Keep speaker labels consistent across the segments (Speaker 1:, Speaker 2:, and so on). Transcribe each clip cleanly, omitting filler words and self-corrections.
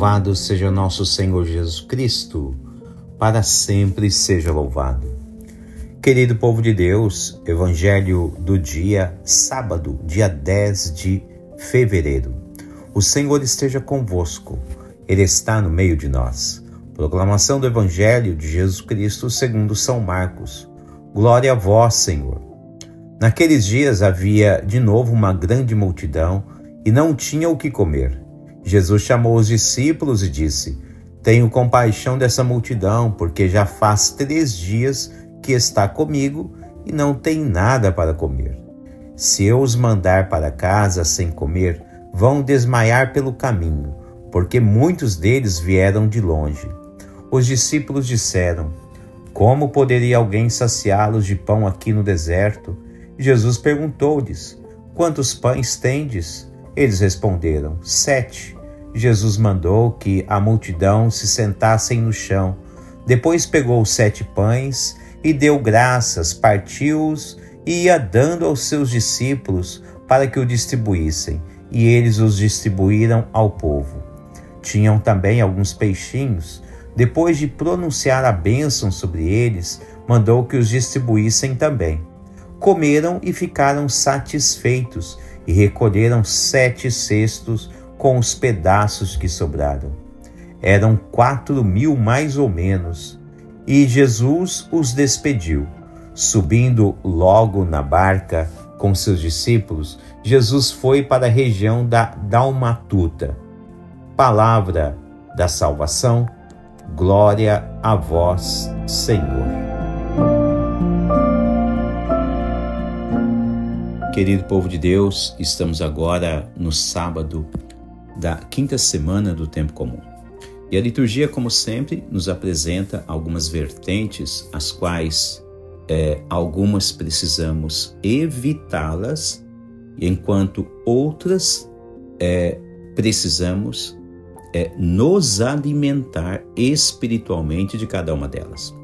Speaker 1: Louvado seja nosso Senhor Jesus Cristo, para sempre seja louvado. Querido povo de Deus, Evangelho do dia sábado, dia 10 de fevereiro. O Senhor esteja convosco, Ele está no meio de nós. Proclamação do Evangelho de Jesus Cristo segundo São Marcos. Glória a vós, Senhor. Naqueles dias havia de novo uma grande multidão e não tinha o que comer. Jesus chamou os discípulos e disse: Tenho compaixão dessa multidão, porque já faz 3 dias que está comigo e não tem nada para comer. Se eu os mandar para casa sem comer, vão desmaiar pelo caminho, porque muitos deles vieram de longe. Os discípulos disseram: Como poderia alguém saciá-los de pão aqui no deserto? Jesus perguntou-lhes: Quantos pães tendes? Eles responderam: 7. Jesus mandou que a multidão se sentassem no chão. Depois pegou os 7 pães e deu graças, partiu-os e ia dando aos seus discípulos para que o distribuíssem. E eles os distribuíram ao povo. Tinham também alguns peixinhos. Depois de pronunciar a bênção sobre eles, mandou que os distribuíssem também. Comeram e ficaram satisfeitos e recolheram 7 cestos com os pedaços que sobraram. Eram 4.000 mais ou menos. E Jesus os despediu. Subindo logo na barca com seus discípulos, Jesus foi para a região da Dalmatuta. Palavra da salvação. Glória a vós, Senhor. Querido povo de Deus, estamos agora no sábado da 5ª semana do tempo comum. E a liturgia, como sempre, nos apresenta algumas vertentes, as quais algumas precisamos evitá-las, enquanto outras precisamos nos alimentar espiritualmente de cada uma delas.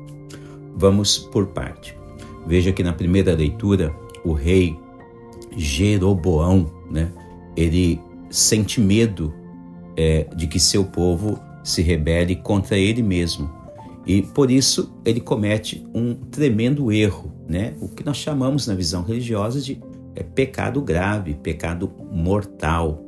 Speaker 1: Vamos por parte. Veja que na primeira leitura, o rei Jeroboão, ele sente medo de que seu povo se rebele contra ele mesmo. E por isso ele comete um tremendo erro, o que nós chamamos na visão religiosa de pecado grave, pecado mortal.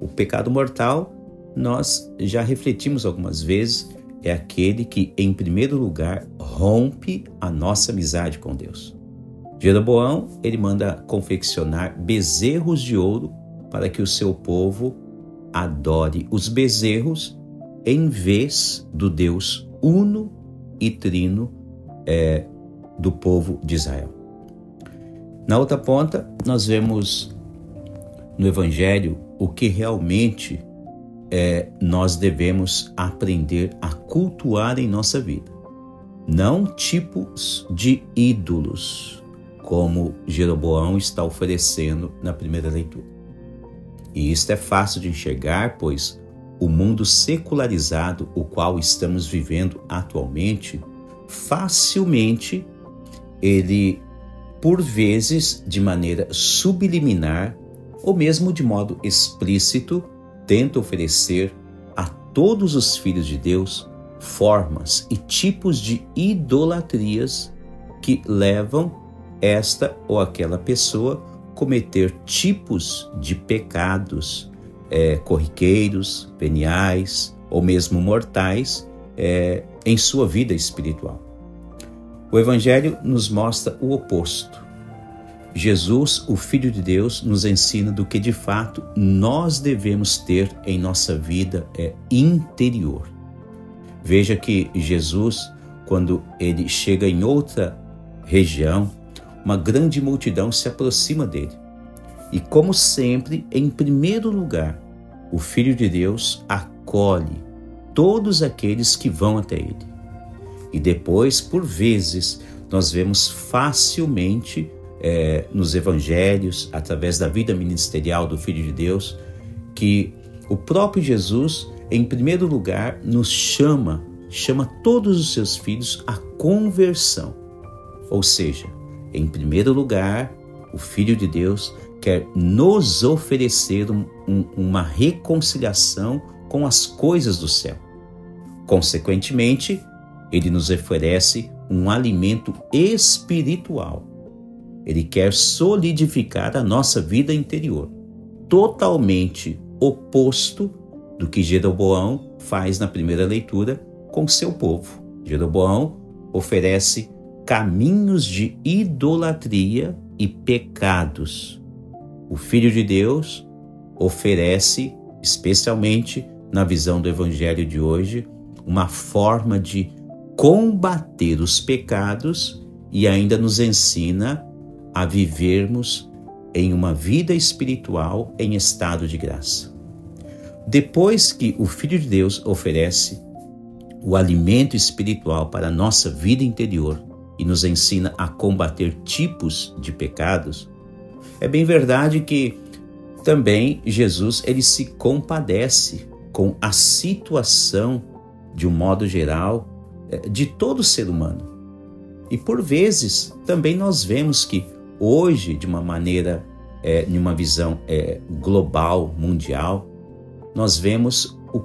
Speaker 1: O pecado mortal, nós já refletimos algumas vezes, é aquele que, em primeiro lugar, rompe a nossa amizade com Deus. Jeroboão, ele manda confeccionar bezerros de ouro para que o seu povo adore os bezerros em vez do Deus uno e trino do povo de Israel. Na outra ponta, nós vemos no Evangelho o que realmente nós devemos aprender a cultuar em nossa vida. Não tipos de ídolos, como Jeroboão está oferecendo na primeira leitura. E isto é fácil de enxergar, pois o mundo secularizado, o qual estamos vivendo atualmente, facilmente ele, por vezes, de maneira subliminar, ou mesmo de modo explícito, tenta oferecer a todos os filhos de Deus formas e tipos de idolatrias que levam esta ou aquela pessoa a cometer tipos de pecados corriqueiros, veniais ou mesmo mortais em sua vida espiritual. O Evangelho nos mostra o oposto. Jesus, o Filho de Deus, nos ensina do que de fato nós devemos ter em nossa vida interior. Veja que Jesus, quando ele chega em outra região, uma grande multidão se aproxima dele. E como sempre, em primeiro lugar, o Filho de Deus acolhe todos aqueles que vão até ele. E depois, por vezes, nós vemos facilmente nos evangelhos, através da vida ministerial do Filho de Deus, que o próprio Jesus, em primeiro lugar, nos chama todos os seus filhos à conversão. Ou seja, em primeiro lugar, o Filho de Deus quer nos oferecer uma reconciliação com as coisas do céu. Consequentemente, ele nos oferece um alimento espiritual. Ele quer solidificar a nossa vida interior, totalmente oposto do que Jeroboão faz na primeira leitura com seu povo. Jeroboão oferece caminhos de idolatria e pecados. O Filho de Deus oferece, especialmente na visão do Evangelho de hoje, uma forma de combater os pecados e ainda nos ensina a vivermos em uma vida espiritual em estado de graça. Depois que o Filho de Deus oferece o alimento espiritual para a nossa vida interior e nos ensina a combater tipos de pecados, é bem verdade que também Jesus ele se compadece com a situação, de um modo geral, de todo ser humano. E por vezes também nós vemos que hoje, de uma maneira, em uma visão global, mundial, nós vemos o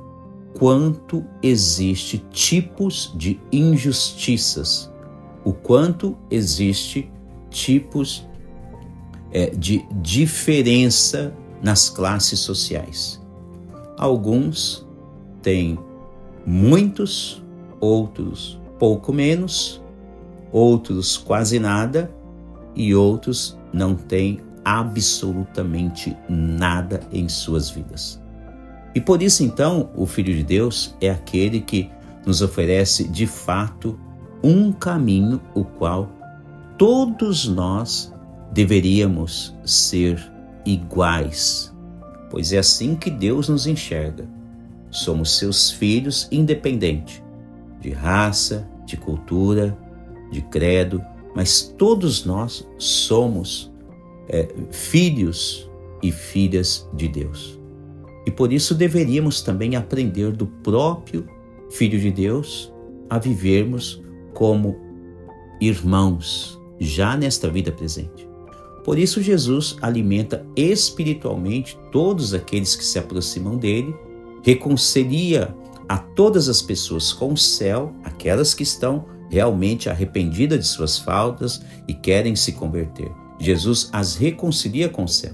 Speaker 1: quanto existe tipos de injustiças, o quanto existe tipos de diferença nas classes sociais. Alguns têm muitos, outros pouco menos, outros quase nada e outros não têm absolutamente nada em suas vidas. E por isso então o Filho de Deus é aquele que nos oferece de fato um caminho o qual todos nós deveríamos ser iguais, pois é assim que Deus nos enxerga. Somos seus filhos, independente de raça, de cultura, de credo, mas todos nós somos filhos e filhas de Deus. E por isso deveríamos também aprender do próprio Filho de Deus a vivermos como irmãos, já nesta vida presente. Por isso Jesus alimenta espiritualmente todos aqueles que se aproximam dele, reconcilia a todas as pessoas com o céu, aquelas que estão realmente arrependidas de suas faltas e querem se converter. Jesus as reconcilia com o céu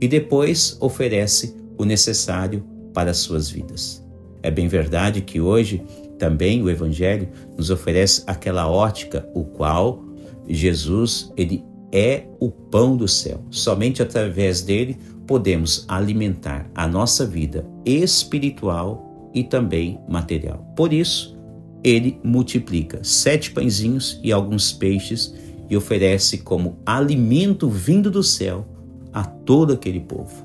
Speaker 1: e depois oferece o necessário para as suas vidas. É bem verdade que hoje também o Evangelho nos oferece aquela ótica, o qual Jesus ele é o pão do céu. Somente através dele podemos alimentar a nossa vida espiritual e também material. Por isso, ele multiplica 7 pãezinhos e alguns peixes e oferece como alimento vindo do céu a todo aquele povo.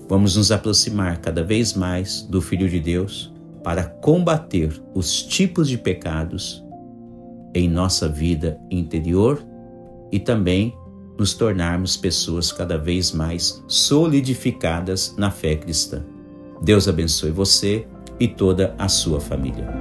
Speaker 1: Vamos nos aproximar cada vez mais do Filho de Deus para combater os tipos de pecados em nossa vida interior e também nos tornarmos pessoas cada vez mais solidificadas na fé cristã. Deus abençoe você e toda a sua família.